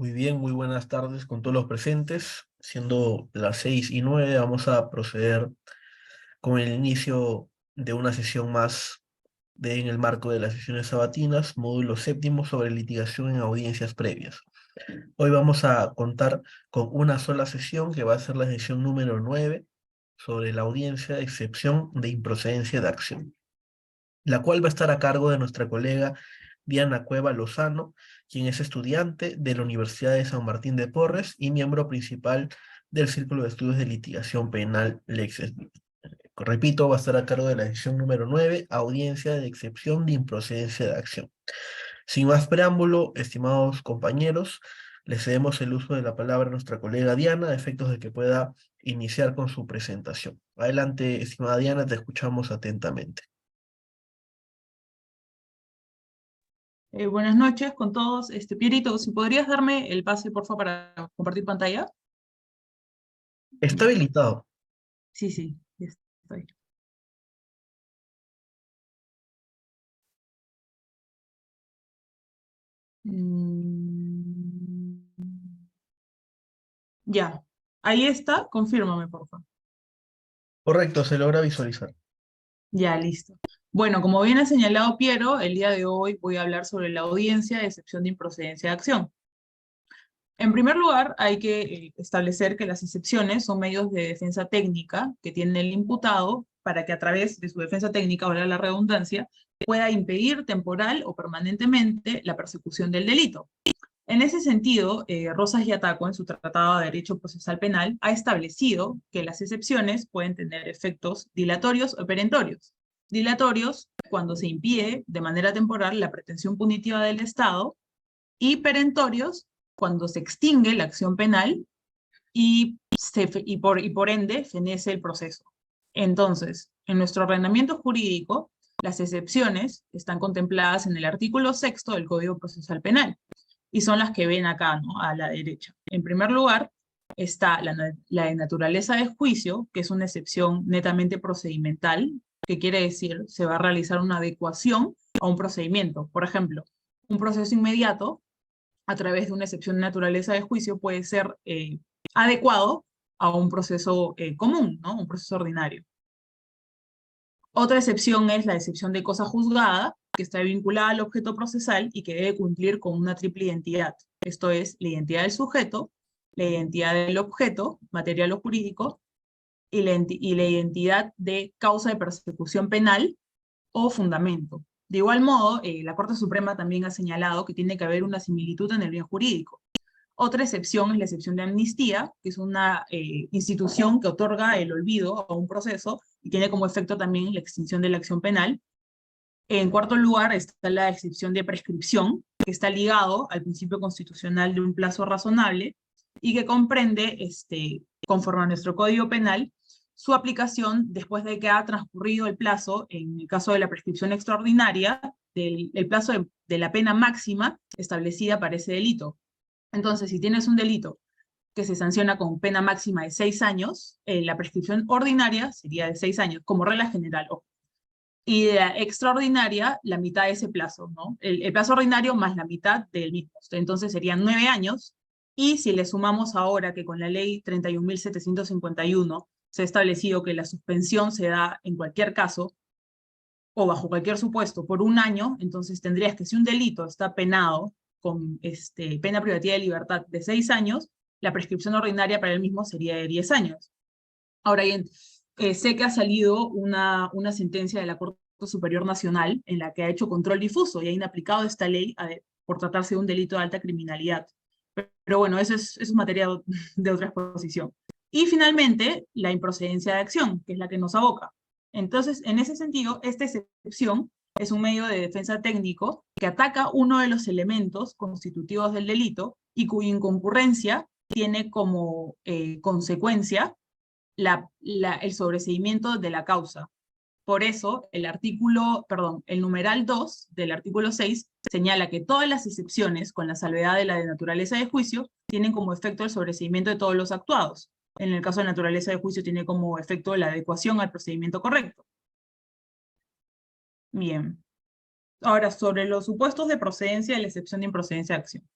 Muy bien, muy buenas tardes con todos los presentes. Siendo las 6:09, vamos a proceder con el inicio de una sesión más en el marco de las sesiones sabatinas, módulo séptimo sobre litigación en audiencias previas. Hoy vamos a contar con una sola sesión que va a ser la sesión número 9 sobre la audiencia de excepción de improcedencia de acción, la cual va a estar a cargo de nuestra colega Diana Cueva Lozano, quien es estudiante de la Universidad de San Martín de Porres y miembro principal del Círculo de Estudios de Litigación Penal Lexes. Repito, va a estar a cargo de la sección número 9, audiencia de excepción de improcedencia de acción. Sin más preámbulo, estimados compañeros, le cedemos el uso de la palabra a nuestra colega Diana, a efectos de que pueda iniciar con su presentación. Adelante, estimada Diana, te escuchamos atentamente. Buenas noches con todos. Pierito, si podrías darme el pase, por favor, para compartir pantalla. Está Ya. habilitado. Sí, sí, ya estoy. Mm, Ya, ahí está. Confírmame, por favor. Correcto, se logra visualizar. Ya, listo. Bueno, como bien ha señalado Piero, el día de hoy voy a hablar sobre la audiencia de excepción de improcedencia de acción. En primer lugar, hay que establecer que las excepciones son medios de defensa técnica que tiene el imputado para que a través de su defensa técnica, valga la redundancia, pueda impedir temporal o permanentemente la persecución del delito. En ese sentido, Rosas y Ataco, en su Tratado de Derecho Procesal Penal, ha establecido que las excepciones pueden tener efectos dilatorios o perentorios. Dilatorios cuando se impide de manera temporal la pretensión punitiva del Estado, y perentorios cuando se extingue la acción penal y por ende fenece el proceso. Entonces, en nuestro ordenamiento jurídico, las excepciones están contempladas en el artículo 6 del Código Procesal Penal y son las que ven acá, ¿no? A la derecha. En primer lugar, está la de naturaleza de juicio, que es una excepción netamente procedimental, que quiere decir se va a realizar una adecuación a un procedimiento. Por ejemplo, un proceso inmediato a través de una excepción de naturaleza de juicio puede ser adecuado a un proceso común, ¿no? Un proceso ordinario. Otra excepción es la excepción de cosa juzgada, que está vinculada al objeto procesal y que debe cumplir con una triple identidad. Esto es la identidad del sujeto, la identidad del objeto, material o jurídico, y la identidad de causa de persecución penal o fundamento. De igual modo, la Corte Suprema también ha señalado que tiene que haber una similitud en el bien jurídico. Otra excepción es la excepción de amnistía, que es una institución que otorga el olvido a un proceso y tiene como efecto también la extinción de la acción penal. En cuarto lugar está la excepción de prescripción, que está ligado al principio constitucional de un plazo razonable y que comprende, conforme a nuestro Código Penal, su aplicación después de que ha transcurrido el plazo, en el caso de la prescripción extraordinaria, el plazo de la pena máxima establecida para ese delito. Entonces, si tienes un delito que se sanciona con pena máxima de 6 años, la prescripción ordinaria sería de 6 años, como regla general, y de la extraordinaria, la mitad de ese plazo, ¿no? El plazo ordinario más la mitad del mismo. Entonces serían 9 años, y si le sumamos ahora que con la ley 31.751 se ha establecido que la suspensión se da en cualquier caso, o bajo cualquier supuesto, por un año, entonces tendrías que si un delito está penado con pena privativa de libertad de 6 años, la prescripción ordinaria para el mismo sería de 10 años. Ahora bien, sé que ha salido una sentencia de la Corte Superior Nacional en la que ha hecho control difuso y ha inaplicado esta ley por tratarse de un delito de alta criminalidad. Pero bueno, eso es materia de otra exposición. Y finalmente, la improcedencia de acción, que es la que nos aboca. Entonces, en ese sentido, esta excepción es un medio de defensa técnico que ataca uno de los elementos constitutivos del delito y cuya inconcurrencia tiene como consecuencia el sobreseimiento de la causa. Por eso, el numeral 2 del artículo 6 señala que todas las excepciones, con la salvedad de la de naturaleza de juicio, tienen como efecto el sobreseimiento de todos los actuados. En el caso de naturaleza de juicio tiene como efecto la adecuación al procedimiento correcto. Bien. Ahora, sobre los supuestos de procedencia de la excepción de improcedencia de acción.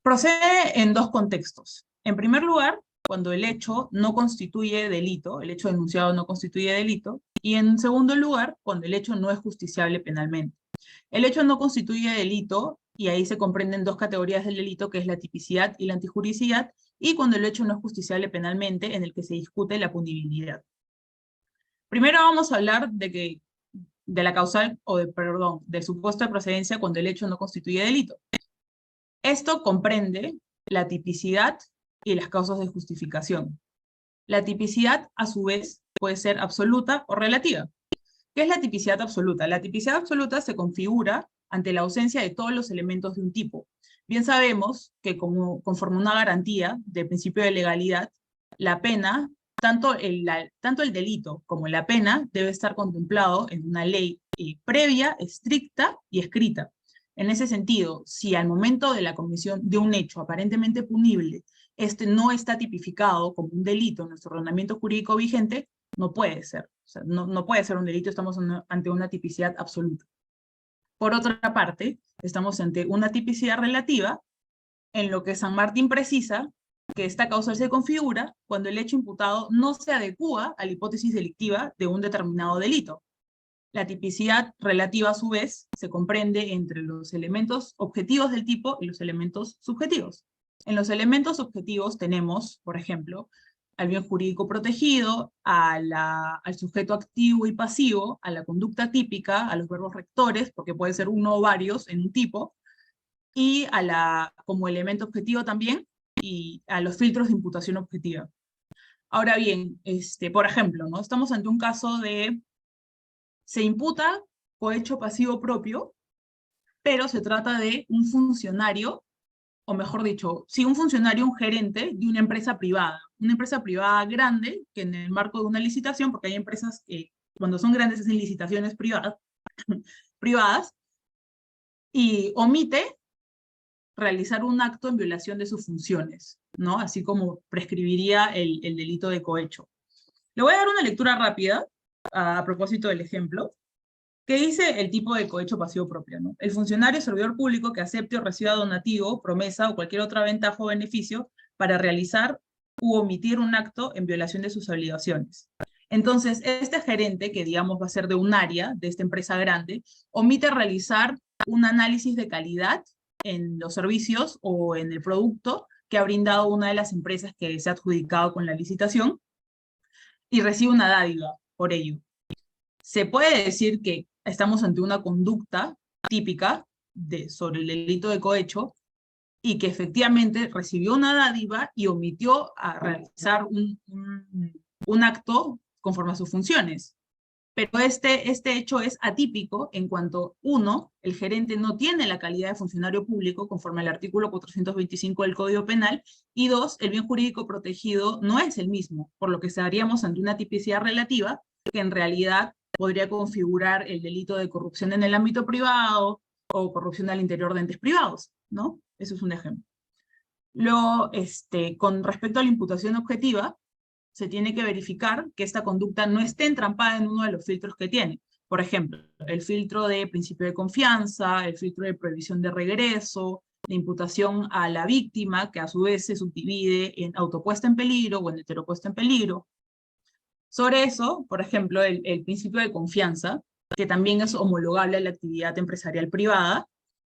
Procede en dos contextos. En primer lugar, cuando el hecho no constituye delito, el hecho denunciado no constituye delito, y en segundo lugar, cuando el hecho no es justiciable penalmente. El hecho no constituye delito, y ahí se comprenden dos categorías del delito, que es la tipicidad y la antijuricidad, y cuando el hecho no es justiciable penalmente, en el que se discute la punibilidad. Primero vamos a hablar de la causal, perdón, del supuesto de procedencia cuando el hecho no constituye delito. Esto comprende la tipicidad y las causas de justificación. La tipicidad, a su vez, puede ser absoluta o relativa. ¿Qué es la tipicidad absoluta? La tipicidad absoluta se configura ante la ausencia de todos los elementos de un tipo. Bien sabemos que conforme una garantía del principio de legalidad, la pena, tanto el delito como la pena, debe estar contemplado en una ley previa, estricta y escrita. En ese sentido, si al momento de la comisión de un hecho aparentemente punible, este no está tipificado como un delito en nuestro ordenamiento jurídico vigente, no puede ser. O sea, no puede ser un delito, estamos ante una tipicidad absoluta. Por otra parte, estamos ante una tipicidad relativa, en lo que San Martín precisa que esta causal se configura cuando el hecho imputado no se adecúa a la hipótesis delictiva de un determinado delito. La tipicidad relativa, a su vez, se comprende entre los elementos objetivos del tipo y los elementos subjetivos. En los elementos objetivos tenemos, por ejemplo, al bien jurídico protegido, al sujeto activo y pasivo, a la conducta típica, a los verbos rectores, porque puede ser uno o varios en un tipo, y como elemento objetivo también, y a los filtros de imputación objetiva. Ahora bien, por ejemplo, ¿no? Estamos ante un caso de se imputa cohecho pasivo propio, pero se trata de un funcionario, o mejor dicho, sí, un funcionario, un gerente de una empresa privada grande, que en el marco de una licitación, porque hay empresas que cuando son grandes hacen licitaciones privadas, y omite realizar un acto en violación de sus funciones, ¿no? Así como prescribiría el delito de cohecho. Le voy a dar una lectura rápida a propósito del ejemplo. ¿Qué dice el tipo de cohecho pasivo propio, ¿no? El funcionario servidor público que acepte o reciba donativo, promesa o cualquier otra ventaja o beneficio para realizar u omitir un acto en violación de sus obligaciones. Entonces, este gerente, que digamos va a ser de un área de esta empresa grande, omite realizar un análisis de calidad en los servicios o en el producto que ha brindado una de las empresas que se ha adjudicado con la licitación y recibe una dádiva por ello. Se puede decir que estamos ante una conducta típica sobre el delito de cohecho y que efectivamente recibió una dádiva y omitió a realizar un acto conforme a sus funciones. Pero este hecho es atípico en cuanto, uno, el gerente no tiene la calidad de funcionario público conforme al artículo 425 del Código Penal, y dos, el bien jurídico protegido no es el mismo, por lo que estaríamos ante una tipicidad relativa que en realidad podría configurar el delito de corrupción en el ámbito privado o corrupción al interior de entes privados, ¿no? Eso es un ejemplo. Luego, con respecto a la imputación objetiva, se tiene que verificar que esta conducta no esté entrampada en uno de los filtros que tiene. Por ejemplo, el filtro de principio de confianza, el filtro de prohibición de regreso, la imputación a la víctima, que a su vez se subdivide en autopuesta en peligro o en heteropuesta en peligro. Sobre eso, por ejemplo, el principio de confianza, que también es homologable a la actividad empresarial privada,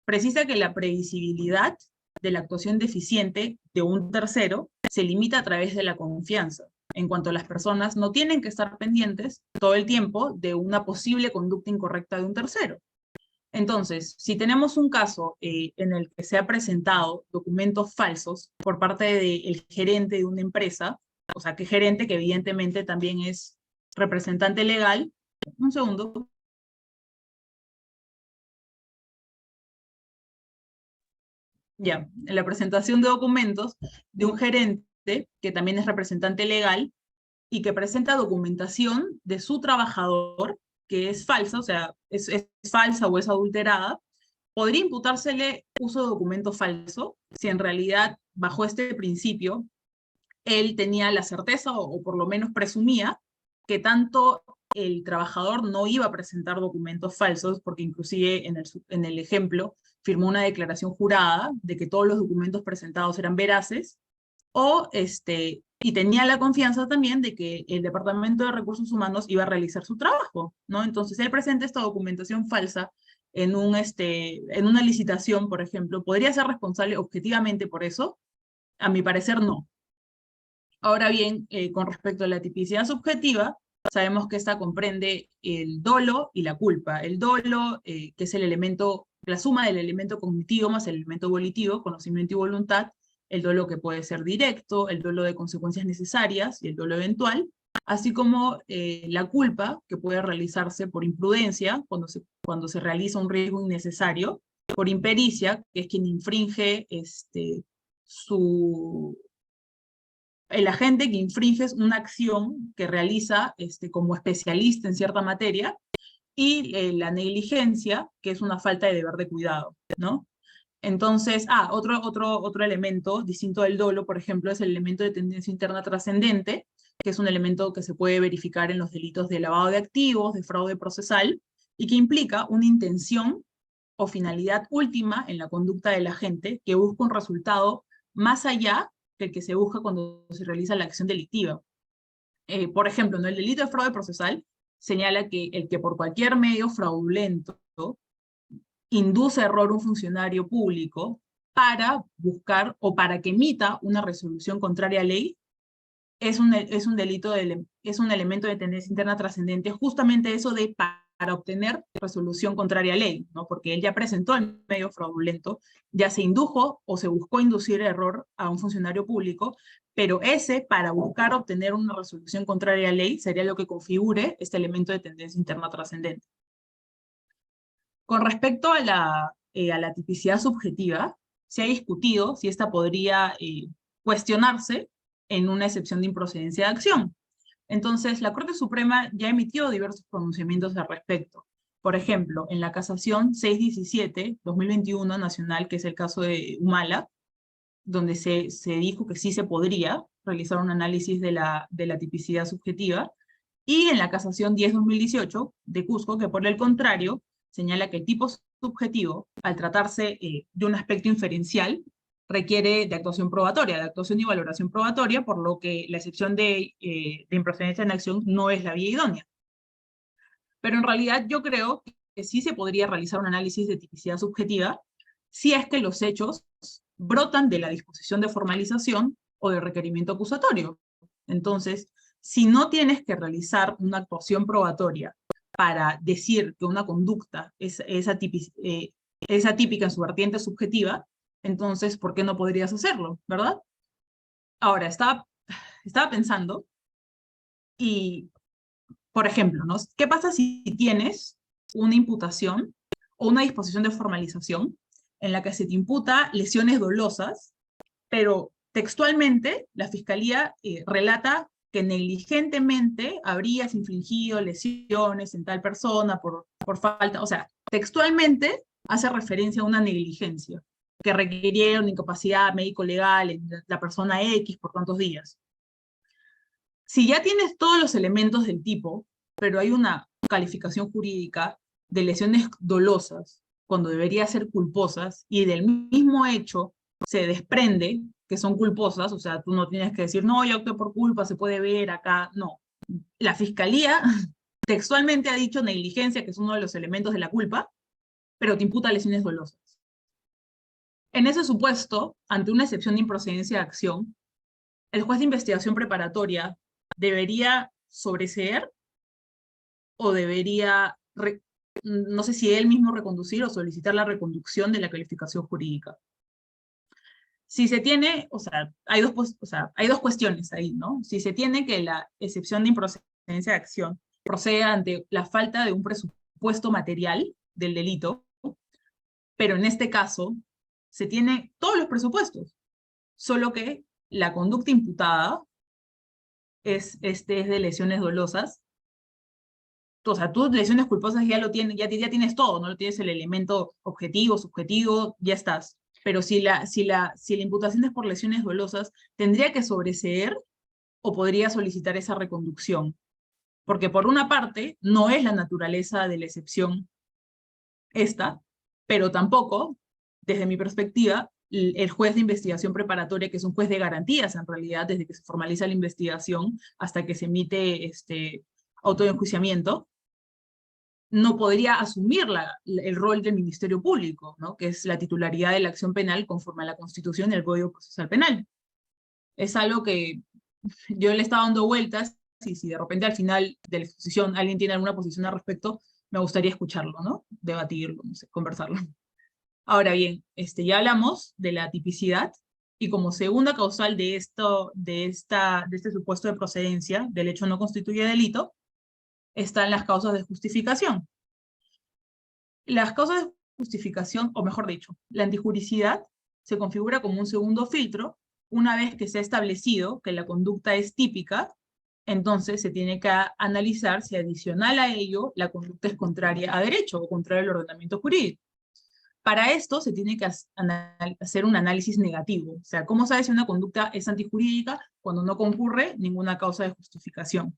precisa que la previsibilidad de la actuación deficiente de un tercero se limita a través de la confianza, en cuanto las personas no tienen que estar pendientes todo el tiempo de una posible conducta incorrecta de un tercero. Entonces, si tenemos un caso en el que se ha presentado documentos falsos por parte del gerente de una empresa, o sea, que gerente que evidentemente también es representante legal, un segundo. Ya, en la presentación de documentos de un gerente que también es representante legal y que presenta documentación de su trabajador que es falsa, o sea, es falsa o es adulterada, podría imputársele uso de documento falso si en realidad, bajo este principio, él tenía la certeza o por lo menos presumía que tanto el trabajador no iba a presentar documentos falsos, porque inclusive en el ejemplo firmó una declaración jurada de que todos los documentos presentados eran veraces, y tenía la confianza también de que el Departamento de Recursos Humanos iba a realizar su trabajo, ¿no? Entonces, él presenta esta documentación falsa en una licitación, por ejemplo. ¿Podría ser responsable objetivamente por eso? A mi parecer, no. Ahora bien, con respecto a la tipicidad subjetiva, sabemos que esta comprende el dolo y la culpa. El dolo, que es el elemento, la suma del elemento cognitivo más el elemento volitivo, conocimiento y voluntad, el dolo que puede ser directo, el dolo de consecuencias necesarias y el dolo eventual, así como la culpa, que puede realizarse por imprudencia, cuando se realiza un riesgo innecesario, por impericia, que es quien infringe su el agente que infringe una acción que realiza como especialista en cierta materia, y la negligencia, que es una falta de deber de cuidado, ¿no? Entonces, otro elemento distinto del dolo, por ejemplo, es el elemento de tendencia interna trascendente, que es un elemento que se puede verificar en los delitos de lavado de activos, de fraude procesal, y que implica una intención o finalidad última en la conducta del agente que busca un resultado más allá que el que se busca cuando se realiza la acción delictiva. Por ejemplo, ¿no? El delito de fraude procesal señala que el que por cualquier medio fraudulento induce error a un funcionario público para buscar o para que emita una resolución contraria a ley es un delito, es un elemento de tendencia interna trascendente, justamente eso de para obtener resolución contraria a ley, ¿no? Porque él ya presentó el medio fraudulento, ya se indujo o se buscó inducir error a un funcionario público, pero ese, para buscar obtener una resolución contraria a ley, sería lo que configure este elemento de tendencia interna trascendente. Con respecto a la tipicidad subjetiva, se ha discutido si esta podría cuestionarse en una excepción de improcedencia de acción. Entonces, la Corte Suprema ya emitió diversos pronunciamientos al respecto. Por ejemplo, en la casación 617-2021 nacional, que es el caso de Humala, donde se dijo que sí se podría realizar un análisis de la tipicidad subjetiva, y en la casación 10-2018 de Cusco, que por el contrario señala que el tipo subjetivo, al tratarse de un aspecto inferencial, requiere de actuación probatoria, de actuación y valoración probatoria, por lo que la excepción de improcedencia en acción no es la vía idónea. Pero en realidad yo creo que sí se podría realizar un análisis de tipicidad subjetiva si es que los hechos brotan de la disposición de formalización o de requerimiento acusatorio. Entonces, si no tienes que realizar una actuación probatoria para decir que una conducta es atípica en su vertiente subjetiva, entonces, ¿por qué no podrías hacerlo, verdad? Ahora, estaba pensando, y, por ejemplo, ¿no? ¿Qué pasa si tienes una imputación o una disposición de formalización en la que se te imputa lesiones dolosas, pero textualmente la Fiscalía relata que negligentemente habrías infligido lesiones en tal persona por falta, o sea, textualmente hace referencia a una negligencia que requiriera una incapacidad médico-legal en la persona X por tantos días? Si ya tienes todos los elementos del tipo, pero hay una calificación jurídica de lesiones dolosas, cuando debería ser culposas, y del mismo hecho se desprende que son culposas, o sea, tú no tienes que decir, no, yo actué por culpa, se puede ver acá, no. La Fiscalía textualmente ha dicho negligencia, que es uno de los elementos de la culpa, pero te imputa lesiones dolosas. En ese supuesto, ante una excepción de improcedencia de acción, el juez de investigación preparatoria debería sobreseer o debería, no sé si él mismo reconducir o solicitar la reconducción de la calificación jurídica. Si se tiene, o sea, hay dos cuestiones ahí, ¿no? Si se tiene que la excepción de improcedencia de acción procede ante la falta de un presupuesto material del delito, pero en este caso se tiene todos los presupuestos, solo que la conducta imputada es de lesiones dolosas. O sea, tú lesiones culposas ya lo tienes, ya tienes todo, no lo tienes el elemento objetivo, subjetivo, ya estás. Pero si la imputación es por lesiones dolosas, ¿tendría que sobreseer o podría solicitar esa reconducción? Porque por una parte, no es la naturaleza de la excepción esta, pero tampoco, desde mi perspectiva, el juez de investigación preparatoria, que es un juez de garantías en realidad, desde que se formaliza la investigación hasta que se emite auto de enjuiciamiento, no podría asumir el rol del Ministerio Público, ¿no? Que es la titularidad de la acción penal conforme a la Constitución y el Código Procesal Penal. Es algo que yo le estaba dando vueltas, y si de repente al final de la exposición alguien tiene alguna posición al respecto, me gustaría escucharlo, ¿no? Debatirlo, no sé, conversarlo. Ahora bien, ya hablamos de la tipicidad, y como segunda causal de este supuesto de procedencia, del hecho no constituye delito, están las causas de justificación. Las causas de justificación, o mejor dicho, la antijuricidad se configura como un segundo filtro una vez que se ha establecido que la conducta es típica. Entonces se tiene que analizar si adicional a ello la conducta es contraria a derecho o contraria al ordenamiento jurídico. Para esto se tiene que hacer un análisis negativo. O sea, ¿cómo sabes si una conducta es antijurídica? Cuando no concurre ninguna causa de justificación.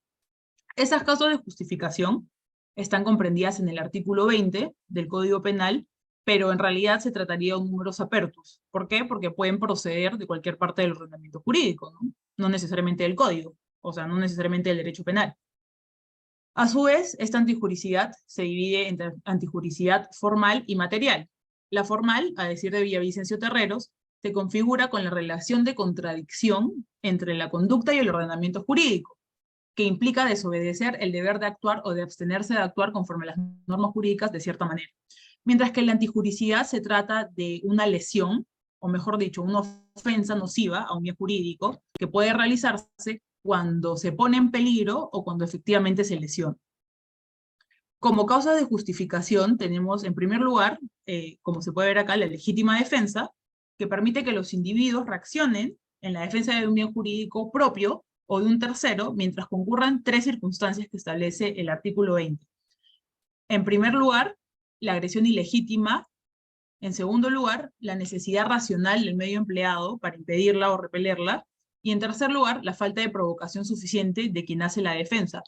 Esas causas de justificación están comprendidas en el artículo 20 del Código Penal, pero en realidad se trataría de un numerus apertus. ¿Por qué? Porque pueden proceder de cualquier parte del ordenamiento jurídico, ¿no? No necesariamente del Código, o sea, no necesariamente del derecho penal. A su vez, esta antijuricidad se divide entre antijuricidad formal y material. La formal, a decir de Villavicencio Terreros, se configura con la relación de contradicción entre la conducta y el ordenamiento jurídico, que implica desobedecer el deber de actuar o de abstenerse de actuar conforme a las normas jurídicas de cierta manera. Mientras que la antijuricidad se trata de una lesión, o mejor dicho, una ofensa nociva a un bien jurídico, que puede realizarse cuando se pone en peligro o cuando efectivamente se lesiona. Como causa de justificación tenemos, en primer lugar, como se puede ver acá, la legítima defensa, que permite que los individuos reaccionen en la defensa de un bien jurídico propio o de un tercero, mientras concurran tres circunstancias que establece el artículo 20. En primer lugar, la agresión ilegítima. En segundo lugar, la necesidad racional del medio empleado para impedirla o repelerla. Y en tercer lugar, la falta de provocación suficiente de quien hace la defensa.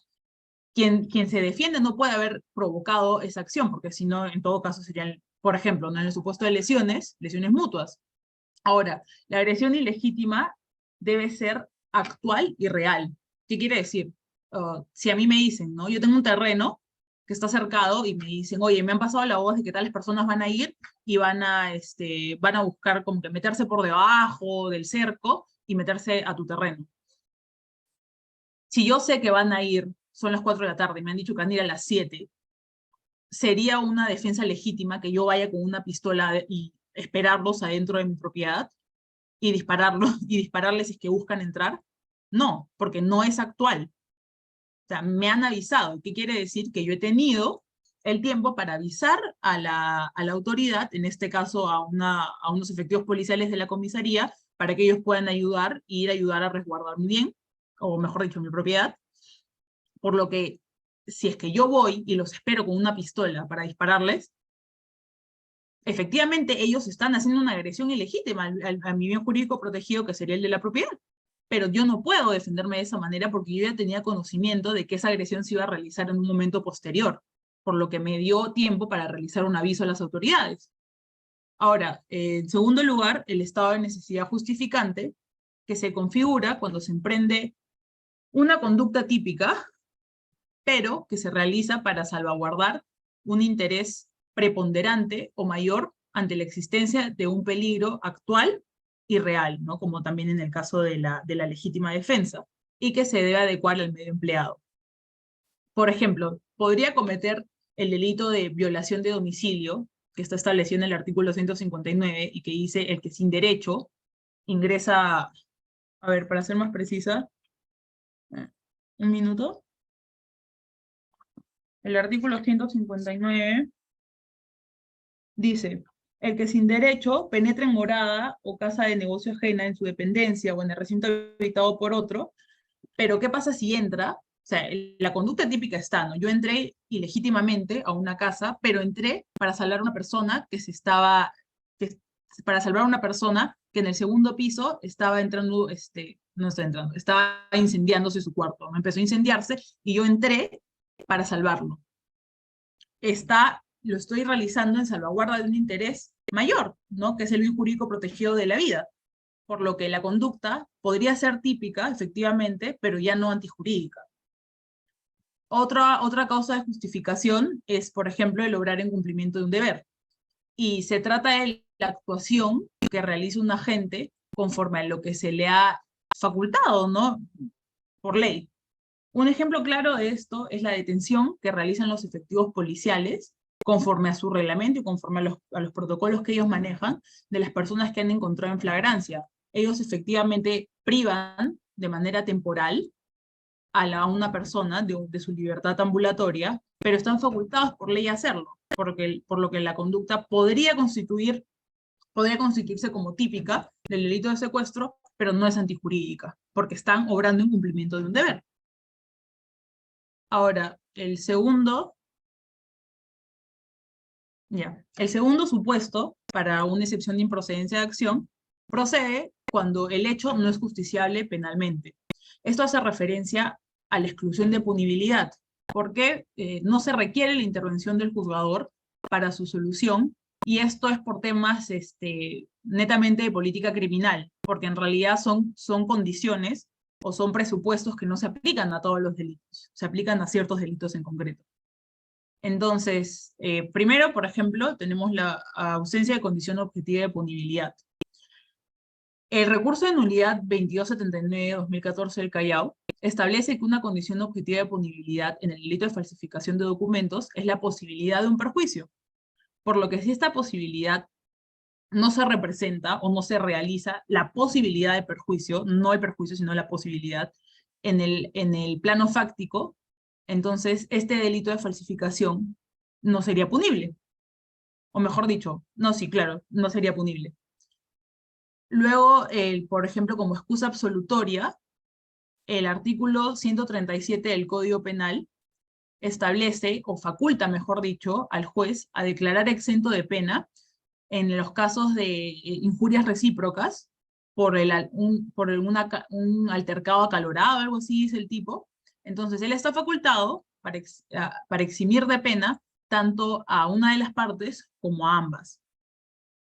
Quien se defiende no puede haber provocado esa acción, porque si no, en todo caso serían, por ejemplo, ¿no? En el supuesto de lesiones mutuas. Ahora, la agresión ilegítima debe ser actual y real. ¿Qué quiere decir? Si a mí me dicen, ¿no? Yo tengo un terreno que está cercado y me dicen, oye, me han pasado la voz de que tales personas van a ir y van a buscar como que meterse por debajo del cerco y meterse a tu terreno. Si yo sé que van a ir, son las 4 de la tarde y me han dicho que van a ir a las 7, ¿sería una defensa legítima que yo vaya con una pistola y esperarlos adentro de mi propiedad y dispararles si es que buscan entrar? No, porque no es actual. O sea, me han avisado. ¿Qué quiere decir? Que yo he tenido el tiempo para avisar a la autoridad, en este caso a unos efectivos policiales de la comisaría, para que ellos puedan ir a ayudar a resguardar mi bien, o mejor dicho, mi propiedad. Por lo que, si es que yo voy y los espero con una pistola para dispararles, efectivamente ellos están haciendo una agresión ilegítima a mi bien jurídico protegido, que sería el de la propiedad. Pero yo no puedo defenderme de esa manera porque yo ya tenía conocimiento de que esa agresión se iba a realizar en un momento posterior, por lo que me dio tiempo para realizar un aviso a las autoridades. Ahora, en segundo lugar, el estado de necesidad justificante, que se configura cuando se emprende una conducta típica, pero que se realiza para salvaguardar un interés preponderante o mayor ante la existencia de un peligro actual y real, ¿no? Como también en el caso de la legítima defensa, y que se debe adecuar al medio empleado. Por ejemplo, podría cometer el delito de violación de domicilio, que está establecido en el artículo 159, y que dice el que sin derecho ingresa, a ver, para ser más precisa, un minuto. El artículo 159 dice: el que sin derecho penetra en morada o casa de negocio ajena en su dependencia o en el recinto habitado por otro. Pero ¿qué pasa si entra? O sea, la conducta típica está, ¿no? Yo entré ilegítimamente a una casa, pero entré para salvar a una persona que para salvar a una persona que en el segundo piso estaba entrando, no está entrando, estaba incendiándose su cuarto, ¿no? Empezó a incendiarse y yo entré para salvarlo. Lo estoy realizando en salvaguarda de un interés mayor, ¿no? Que es el bien jurídico protegido de la vida, por lo que la conducta podría ser típica, efectivamente, pero ya no antijurídica. Otra causa de justificación es, por ejemplo, el obrar en cumplimiento de un deber. Y se trata de la actuación que realiza un agente conforme a lo que se le ha facultado, ¿no? Por ley. Un ejemplo claro de esto es la detención que realizan los efectivos policiales conforme a su reglamento y conforme a los protocolos que ellos manejan de las personas que han encontrado en flagrancia. Ellos efectivamente privan de manera temporal a una persona de su libertad ambulatoria, pero están facultados por ley a hacerlo, por lo que la conducta podría constituirse como típica del delito de secuestro, pero no es antijurídica, porque están obrando en cumplimiento de un deber. Ahora, el segundo supuesto para una excepción de improcedencia de acción procede cuando el hecho no es justiciable penalmente. Esto hace referencia a la exclusión de punibilidad, porque no se requiere la intervención del juzgador para su solución, y esto es por temas netamente de política criminal, porque en realidad son condiciones o son presupuestos que no se aplican a todos los delitos, se aplican a ciertos delitos en concreto. Entonces, primero, por ejemplo, tenemos la ausencia de condición objetiva de punibilidad. El recurso de nulidad 2279-2014 del Callao establece que una condición objetiva de punibilidad en el delito de falsificación de documentos es la posibilidad de un perjuicio, por lo que si esta posibilidad no se representa o no se realiza la posibilidad de perjuicio, no el perjuicio, sino la posibilidad, en el plano fáctico, entonces este delito de falsificación no sería punible. O mejor dicho, no, sí, claro, no sería punible. Luego, por ejemplo, como excusa absolutoria, el artículo 137 del Código Penal establece, o faculta, mejor dicho, al juez a declarar exento de pena en los casos de injurias recíprocas por un altercado acalorado, algo así es el tipo. Entonces, él está facultado para eximir de pena tanto a una de las partes como a ambas.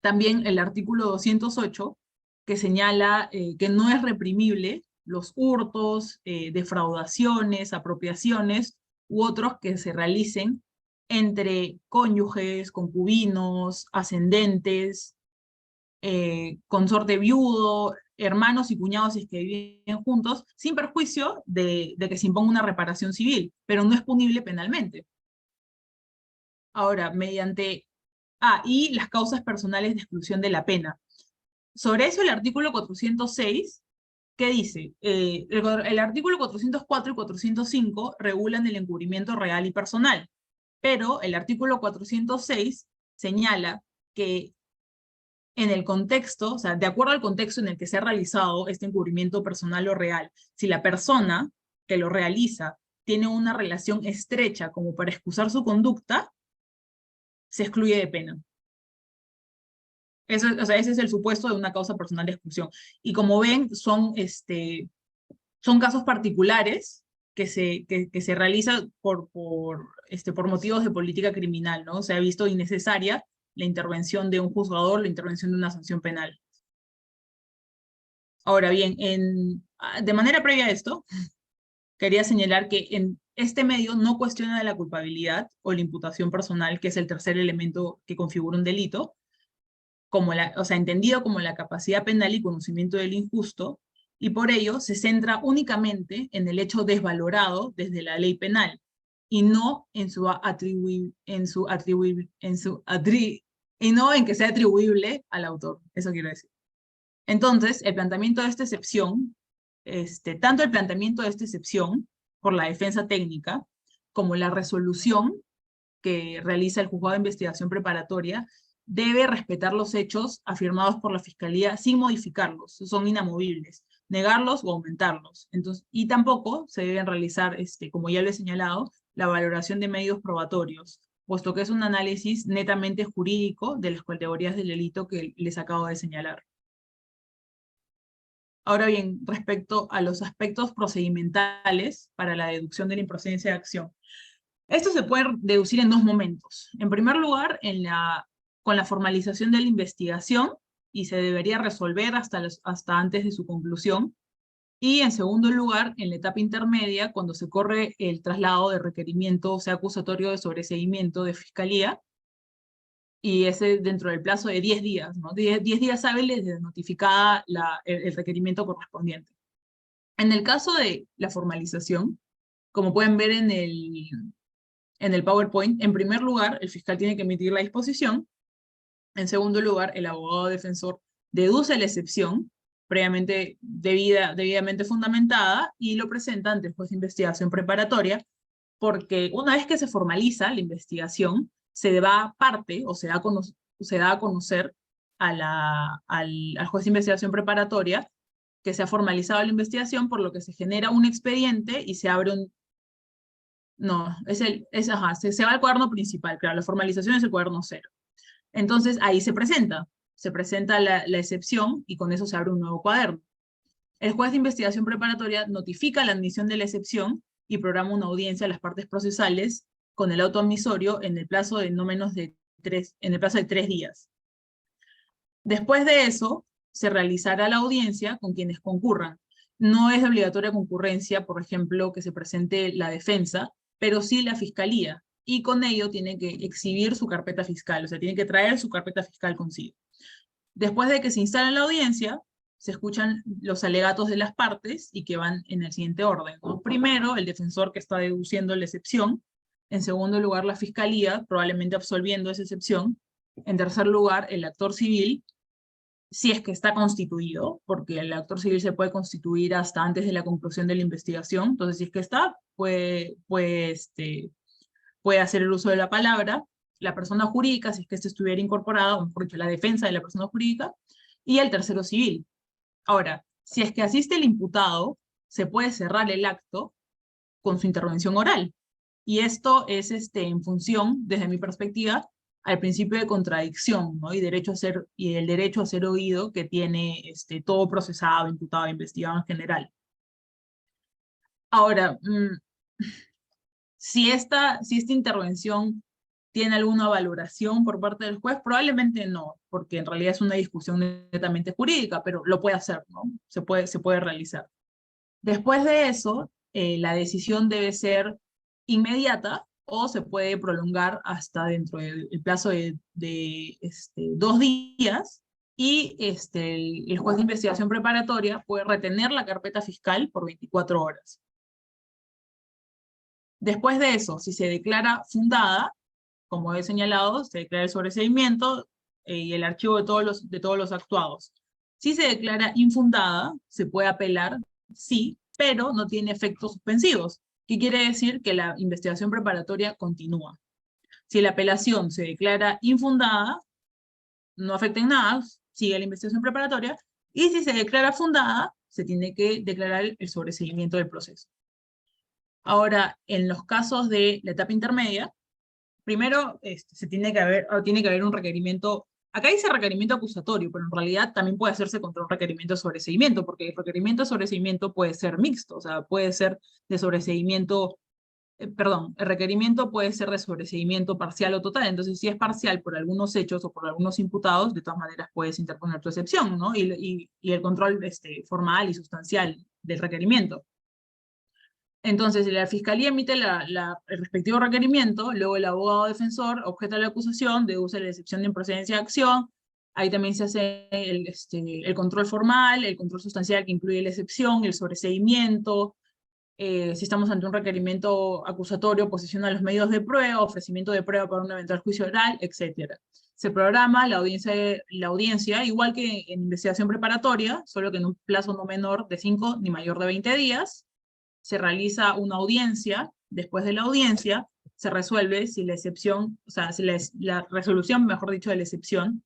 También el artículo 208, que señala que no es reprimible los hurtos, defraudaciones, apropiaciones u otros que se realicen entre cónyuges, concubinos, ascendentes, consorte viudo, hermanos y cuñados si es que viven juntos, sin perjuicio de que se imponga una reparación civil, pero no es punible penalmente. Ahora, y las causas personales de exclusión de la pena. Sobre eso el artículo 406, ¿qué dice? El artículo 404 y 405 regulan el encubrimiento real y personal, pero el artículo 406 señala que en el contexto, o sea, de acuerdo al contexto en el que se ha realizado este encubrimiento personal o real, si la persona que lo realiza tiene una relación estrecha como para excusar su conducta, se excluye de pena. O sea, ese es el supuesto de una causa personal de exclusión. Y como ven, son casos particulares que se realizan por motivos de política criminal, ¿no? Se ha visto innecesaria la intervención de un juzgador, la intervención de una sanción penal. Ahora bien, de manera previa a esto, quería señalar que en este medio no cuestiona la culpabilidad o la imputación personal, que es el tercer elemento que configura un delito, entendido como la capacidad penal y conocimiento del injusto, y por ello se centra únicamente en el hecho desvalorado desde la ley penal, y no en que sea atribuible al autor. Eso quiero decir. Entonces, el planteamiento de esta excepción, tanto el planteamiento de esta excepción por la defensa técnica, como la resolución que realiza el juzgado de investigación preparatoria, debe respetar los hechos afirmados por la Fiscalía sin modificarlos, son inamovibles, negarlos o aumentarlos. Entonces, y tampoco se deben realizar, como ya lo he señalado, la valoración de medios probatorios, puesto que es un análisis netamente jurídico de las categorías del delito que les acabo de señalar. Ahora bien, respecto a los aspectos procedimentales para la deducción de la improcedencia de acción. Esto se puede deducir en dos momentos. En primer lugar, con la formalización de la investigación, y se debería resolver hasta antes de su conclusión. Y en segundo lugar, en la etapa intermedia, cuando se corre el traslado de requerimiento, o sea, acusatorio de sobreseimiento de fiscalía, y ese dentro del plazo de 10 días, ¿no? 10 días hábiles desde notificada el requerimiento correspondiente. En el caso de la formalización, como pueden ver en el PowerPoint, en primer lugar, el fiscal tiene que emitir la disposición. En segundo lugar, el abogado defensor deduce la excepción, previamente debidamente fundamentada, y lo presenta ante el juez de investigación preparatoria, porque una vez que se formaliza la investigación, se da parte o se da a conocer al juez de investigación preparatoria que se ha formalizado la investigación, por lo que se genera un expediente y se abre un... No, se va al cuaderno principal, claro, la formalización es el cuaderno 0. Entonces ahí se presenta la excepción y con eso se abre un nuevo cuaderno. El juez de investigación preparatoria notifica la admisión de la excepción y programa una audiencia a las partes procesales con el auto admisorio en el plazo de no menos de 3 días. Después de eso, se realizará la audiencia con quienes concurran. No es obligatoria concurrencia, por ejemplo, que se presente la defensa, pero sí la fiscalía, y con ello tiene que exhibir su carpeta fiscal, o sea, tiene que traer su carpeta fiscal consigo. Después de que se instala la audiencia, se escuchan los alegatos de las partes y que van en el siguiente orden, ¿no? Primero, el defensor que está deduciendo la excepción. En segundo lugar, la fiscalía, probablemente absolviendo esa excepción. En tercer lugar, el actor civil, si es que está constituido, porque el actor civil se puede constituir hasta antes de la conclusión de la investigación. Entonces, si es que está, puede hacer el uso de la palabra. La persona jurídica, si es que éste estuviera incorporado, o mejor dicho, la defensa de la persona jurídica, y el tercero civil. Ahora, si es que asiste el imputado, se puede cerrar el acto con su intervención oral. Y esto es en función, desde mi perspectiva, al principio de contradicción, ¿no? Y el derecho a ser oído que tiene todo procesado, imputado, investigado en general. Ahora, si esta intervención tiene alguna valoración por parte del juez, probablemente no, porque en realidad es una discusión netamente jurídica, pero lo puede hacer, ¿no? Se puede realizar. Después de eso, la decisión debe ser inmediata o se puede prolongar hasta dentro del plazo de 2 días, y el juez de investigación preparatoria puede retener la carpeta fiscal por 24 horas. Después de eso, si se declara fundada, como he señalado, se declara el sobreseimiento y el archivo de todos los actuados. Si se declara infundada, se puede apelar, sí, pero no tiene efectos suspensivos, que quiere decir que la investigación preparatoria continúa. Si la apelación se declara infundada, no afecta en nada, sigue la investigación preparatoria, y si se declara fundada, se tiene que declarar el sobreseimiento del proceso. Ahora, en los casos de la etapa intermedia, primero tiene que haber un requerimiento. Acá dice requerimiento acusatorio, pero en realidad también puede hacerse contra un requerimiento de sobreseimiento, porque el requerimiento de sobreseimiento puede ser mixto, o sea, puede ser de sobreseimiento, el requerimiento puede ser de sobreseimiento parcial o total. Entonces, si es parcial por algunos hechos o por algunos imputados, de todas maneras puedes interponer tu excepción, ¿no? Y el control formal y sustancial del requerimiento. Entonces, la fiscalía emite el respectivo requerimiento, luego el abogado defensor objeta la acusación, deduce la excepción de improcedencia de acción. Ahí también se hace el control formal, el control sustancial que incluye la excepción, el sobreseimiento. Si estamos ante un requerimiento acusatorio, posesión a los medios de prueba, ofrecimiento de prueba para un eventual juicio oral, etc. Se programa la audiencia, igual que en investigación preparatoria, solo que en un plazo no menor de 5 ni mayor de 20 días. Se realiza una audiencia. Después de la audiencia se resuelve si la excepción, o sea, si la resolución, mejor dicho, de la excepción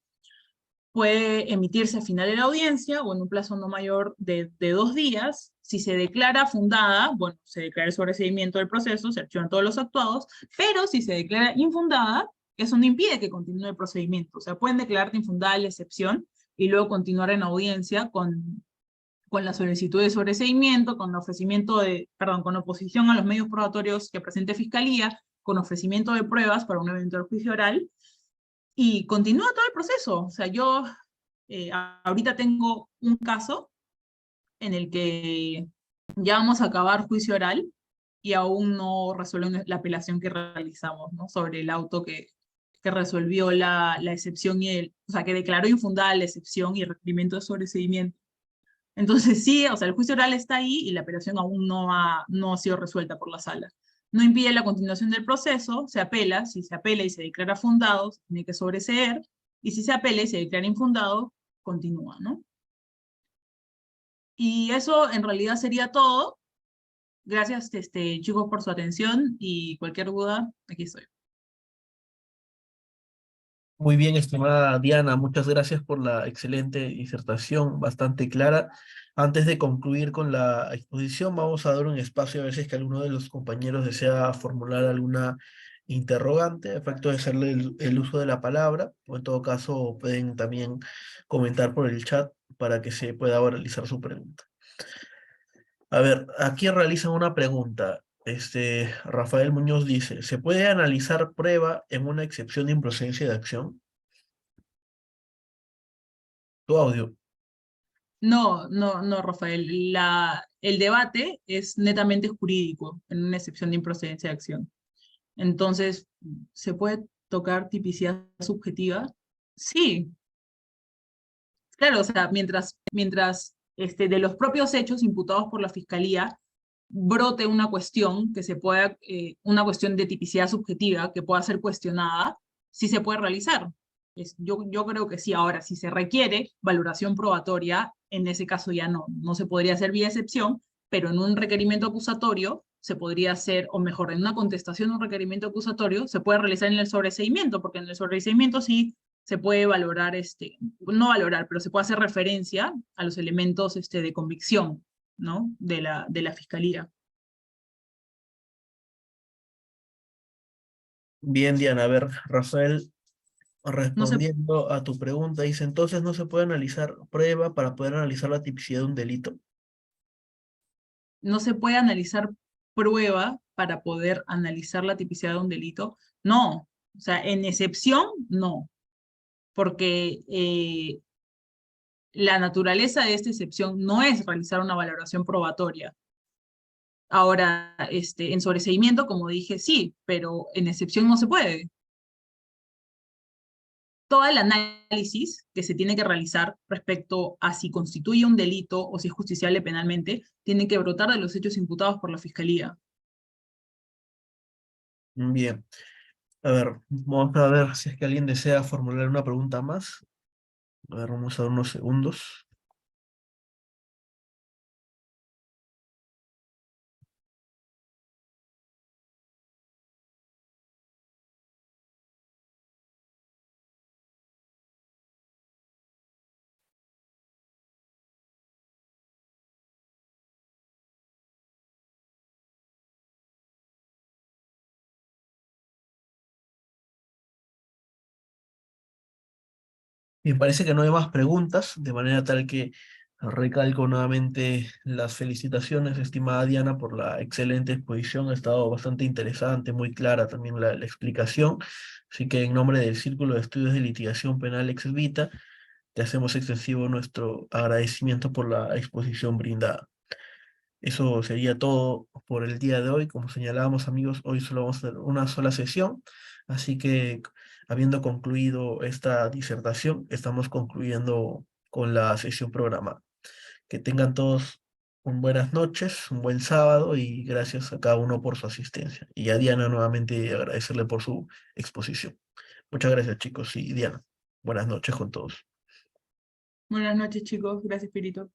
puede emitirse al final de la audiencia o en un plazo no mayor de 2 días. Si se declara fundada, bueno, se declara el sobreseimiento del proceso, se archivan todos los actuados, pero si se declara infundada, eso no impide que continúe el procedimiento. O sea, pueden declararte infundada la excepción y luego continuar en audiencia con la solicitud de sobreseimiento, con ofrecimiento de, perdón, con oposición a los medios probatorios que presente Fiscalía, con ofrecimiento de pruebas para un eventual juicio oral, y continúa todo el proceso. O sea, yo ahorita tengo un caso en el que ya vamos a acabar juicio oral y aún no resuelven la apelación que realizamos, ¿no? Sobre el auto que resolvió la excepción o sea, que declaró infundada la excepción y el requerimiento de sobreseimiento. Entonces sí, o sea, el juicio oral está ahí y la apelación aún no ha sido resuelta por la sala. No impide la continuación del proceso, se apela, si se apela y se declara fundado, se tiene que sobreseer, y si se apela y se declara infundado, continúa, ¿no? Y eso en realidad sería todo. Gracias, chicos, por su atención y cualquier duda, aquí estoy. Muy bien, estimada Diana, muchas gracias por la excelente disertación, bastante clara. Antes de concluir con la exposición, vamos a dar un espacio a veces que alguno de los compañeros desea formular alguna interrogante, a efecto de hacerle el uso de la palabra, o en todo caso pueden también comentar por el chat para que se pueda realizar su pregunta. A ver, aquí realizan una pregunta. Rafael Muñoz dice, ¿se puede analizar prueba en una excepción de improcedencia de acción? Tu audio. No, no, no, Rafael. El debate es netamente jurídico, en una excepción de improcedencia de acción. Entonces, ¿se puede tocar tipicidad subjetiva? Sí, claro, o sea, mientras de los propios hechos imputados por la Fiscalía brote una cuestión que se pueda, una cuestión de tipicidad subjetiva que pueda ser cuestionada, sí se puede realizar. Yo creo que sí. Ahora, si se requiere valoración probatoria, en ese caso ya no se podría hacer vía excepción, pero en un requerimiento acusatorio se podría hacer, o mejor, en una contestación de un requerimiento acusatorio, se puede realizar en el sobreseimiento, porque en el sobreseimiento sí se puede valorar, no valorar, pero se puede hacer referencia a los elementos de convicción, ¿no? De la Fiscalía. Bien, Diana, a ver, Rafael, No se, respondiendo a tu pregunta, dice, entonces no se puede analizar prueba para poder analizar la tipicidad de un delito. no se puede analizar prueba para poder analizar la tipicidad de un delito. No, o sea, en excepción, no, porque la naturaleza de esta excepción no es realizar una valoración probatoria. Ahora, en sobreseimiento, como dije, sí, pero en excepción no se puede. Todo el análisis que se tiene que realizar respecto a si constituye un delito o si es justiciable penalmente, tiene que brotar de los hechos imputados por la Fiscalía. Bien, a ver, vamos a ver si es que alguien desea formular una pregunta más. A ver, vamos a dar unos segundos. Me parece que no hay más preguntas, de manera tal que recalco nuevamente las felicitaciones, estimada Diana, por la excelente exposición. Ha estado bastante interesante, muy clara también la explicación. Así que en nombre del Círculo de Estudios de Litigación Penal Ex Vita, te hacemos extensivo nuestro agradecimiento por la exposición brindada. Eso sería todo por el día de hoy. Como señalábamos, amigos, hoy solo vamos a hacer una sola sesión, así que habiendo concluido esta disertación, estamos concluyendo con la sesión programada. Que tengan todos buenas noches, un buen sábado y gracias a cada uno por su asistencia. Y a Diana nuevamente agradecerle por su exposición. Muchas gracias, chicos, y Diana. Buenas noches con todos. Buenas noches, chicos. Gracias, Espíritu.